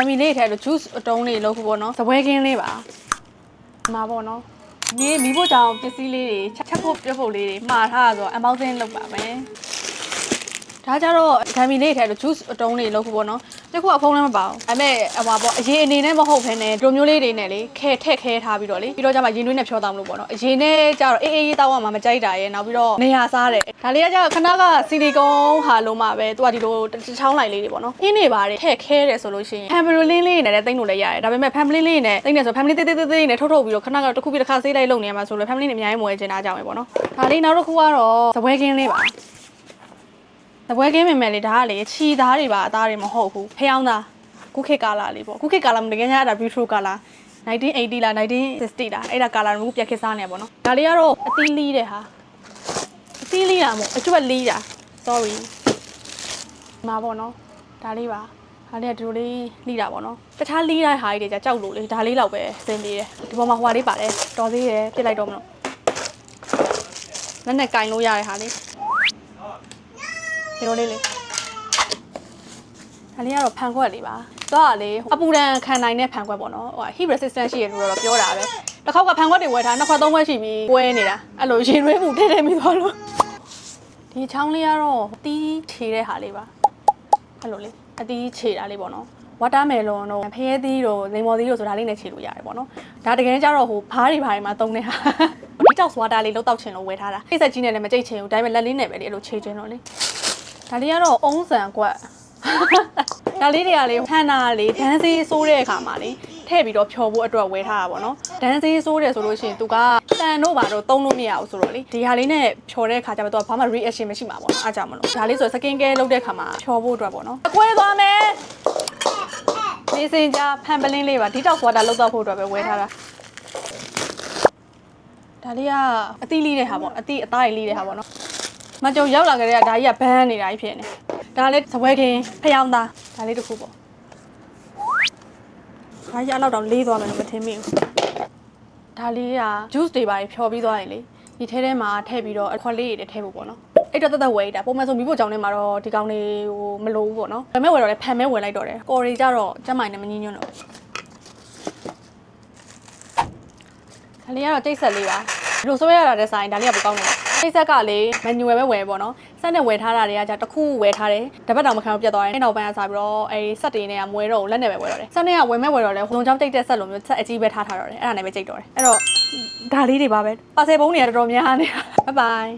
မီလေးထဲလို့ juice အတုံးလေးလောက်ဖို့ပေါ့နော်စပွဲကင်းလေးပါမှာပေါ့နော်ဒီမီးဖို့ကြောင်ပစ္စည်းလေးတွေချက်ဖို့ပြတ်ဖို့လေးတွေမှားထားဆိုတော့ unboxing လုပ်ပါမယ်ဒါကြတော့ဂမ်မီလေးထဲလို့ juice အတုံးလေးလောက်ဖို့ပေါ့နော်တခုအဖုံးလည်းမပါဘူးဒါပေမဲ့ဟိုပါပေါ့အရေအနေနဲ့မဟုတ်ဘဲနဲ့ဒီလိုမျိုးလေးတွေနဲ့လေထည့်ခဲထားပြီးတော့လေပြီးတော့ကျမှရင်သွေးနဲ့ဖြောတောင်းလို့ပေါ့နော်အရေနဲ့ကျတော့အေးအေးတောင်းရမှာမကြိုက်တာရဲ့နောက်ပြီးတော့နေရာစားတယ်ဒါလေးကကျတော့ခဏကစီလီကွန်ဟာလုံးမှာပဲသူကဒီလိုချောင်းလိုက်လေးတွေပေါ့နော်အင်းနေပါတယ်ထည့်ခဲတယ်ဆိုလို့ရှိရင် family လေးနဲ့လည်းတိတ်လို့လည်းရတယ်ဒါပေမဲ့ family လေးနဲ့တိတ်နေဆို family တိတ်နဲ့ထုတ်ပြီးတော့ခဏကတစ်ခုပြီးတစ်ခါဆေးလိုက်လုပ်နေရမှာဆိုလို့ family နဲ့အများကြီးမဝယ်ချင်တာကြောင့်ပဲပေါ့နော်ဒါလေးနောက်တစ်ခုကတော့စပွဲကင်းလေးပါတပွဲကင်းမယ်လေဒါကလေခြီသားတွေပါအသားတွေမဟုတ်ဘူးဖျောင်းသားခုခေတ်ကာလာလေးပေါ့ခုခေတ်ကာလာမတကယ်ညာဒါ retro color 1980လား1960လားအဲ့ဒါကာလာမျိုးပြက်ခစ်စားနေပါတော့ဒါလေးကတော့အသီးလီးတဲ့ဟာအသီးလီးတာမို့အကျွတ်လီးတာ sorry မှာပေါ့နော်ဒါလေးပါဒါလေးကဒီလိုလေးလီးတာပေါ့နော်တခြားလီးတဲ့ဟာတွေကြကြောက်လို့လေဒါလေးတော့ပဲစင်ပြေတယ်ဒီပေါ်မှာဟွာလေးပါတယ်တော်သေးတယ်ပြစ်လိုက်တော့မလို့နဲ့ကင်လို့ရတဲ့ဟာလေးဒီလိုလေးလေဒါလေးကတော့ဖန်ခွက်လေးပါသွားလေအပူဒဏ်ခံနိုင်တဲ့ဖန်ခွက်ပေါ့နော်ဟို heat resistant ရှိရလို့တော့ပြောတာပဲတစ်ခေါက်ကဖန်ခွက်တွေဝယ်ထားနှစ်ခွက်သုံးခွက်ရှိပြီးပွဲနေတာအဲ့လိုရင်ရွေးမှုထဲထဲမိသွားလို့ဒီချောင်းလေးကတော့အတီးခြေတဲ့ဟာလေးပါအဲ့လိုလေးအတီးခြေတာလေးပေါ့နော်ဝါတာမယ်လွန်တို့ဖရဲသီးတို့လိမ္မော်သီးတို့ဆိုဒါလေးနဲ့ခြေလို့ရတယ်ပေါ့နော်ဒါတကယ်ကြတော့ဟိုဘားတွေမှာတုံးနေတာဒီတောက်ဝါတာလေးလောက်တောက်ချင်လို့ဝယ်ထားတာစိတ်ဆက်ကြီးနဲ့လည်းမကြိတ်ချင်ဘူးဒါပေမဲ့လက်လေးနဲ့ပဲလေအဲ့လိုခြေချင်တော့လေဒါလေးကတော့အုံးဆန်ကွက်ဒါလေးတွေကလေထန်တာလေဒန်းစေးဆိုးတဲ့အခါမှာလေထည့်ပြီးတော့ဖြော်ဖို့အတွက်ဝယ်ထားတာပေါ့နော်ဒန်းစေးဆိုးတယ်ဆိုလို့ရှိရင်သူကတန်တို့ပါတော့သုံးလို့မရဘူးဆိုတော့လေဒီဟာလေးနဲ့ဖြော်တဲ့အခါကျတော့သူကဘာမှ reaction မရှိမှာပေါ့နော်အားကြောင့်မလို့ဒါလေးဆို skin care လုပ်တဲ့အခါမှာဖြော်ဖို့အတွက်ပေါ့နော်အကွဲသွားမယ်ဒီစင်ကြဖန်ပလင်းလေးပါ detox water လုပ်တော့ဖို့အတွက်ပဲဝယ်ထားတာဒါလေးကအသီးလီးတဲ့ဟာပေါ့အသီးအသားရည်လီးတဲ့ဟာပေါ့နော်မကြုံရောက်လာကြတဲ့ကဒါကြီးကဘန်းနေတာကြီးဖြစ်နေဒါလည်းစပွဲခင်းဖျောင်းသားဒါလေးတစ်ခုပေါ့ဒါကြီးအလောက်တော့လေးသွားမယ်လို့မထင်မိဘူးဒါလေးက juice တွေပါဖြော်ပြီးသွားရင်လေဒီထဲမှာထည့်ပြီးတော့အခွက်လေးတွေထည့်ဖို့ပေါ့နော်အဲ့တော့တက်ဝယ်တာပုံမှန်ဆိုမိဖို့ကြောင်းထဲမှာတော့ဒီကောင်လေးဟိုမလိုဘူးပေါ့နော်ဒါမဲ့ဝယ်တော့လေဖန်မဲဝယ်လိုက်တော့တယ်ကော်ရီကြတော့ကျမိုင်နဲ့မငင်းညွန့်တော့ဒါလေးကတော့တိတ်ဆက်လေးပါဒီလိုဆွဲရတာတဲ့ဆိုင်ဒါလေးကပိုကောင်းတယ်တိတ်ဆက်ကလေမန်နျူပဲဝယ်ပေါ့နော်စက်နဲ့ဝယ်ထားတာတွေကじゃတစ်ခုဝယ်ထားတယ်တပတ်တောင်မခံတော့ပြတ်သွားတယ်အဲ့နောက်ပိုင်းကစားပြီးတော့အဲ့စက်တွေနဲ့ကမွဲတော့လက်နဲ့ပဲဝယ်တော့တယ်စက်နဲ့ကဝယ်တော့လေဟုံချောင်းတိတ်တဲ့ဆက်လိုမျိုးဆက်အကြီးပဲထားတော့တယ်အဲ့ဒါနဲ့ပဲကြိတ်တော့တယ်အဲ့တော့ဒါလေးတွေပါပဲပါဆယ်ပုံးတွေကတော်တော်များနေတာဘိုင်ဘိုင်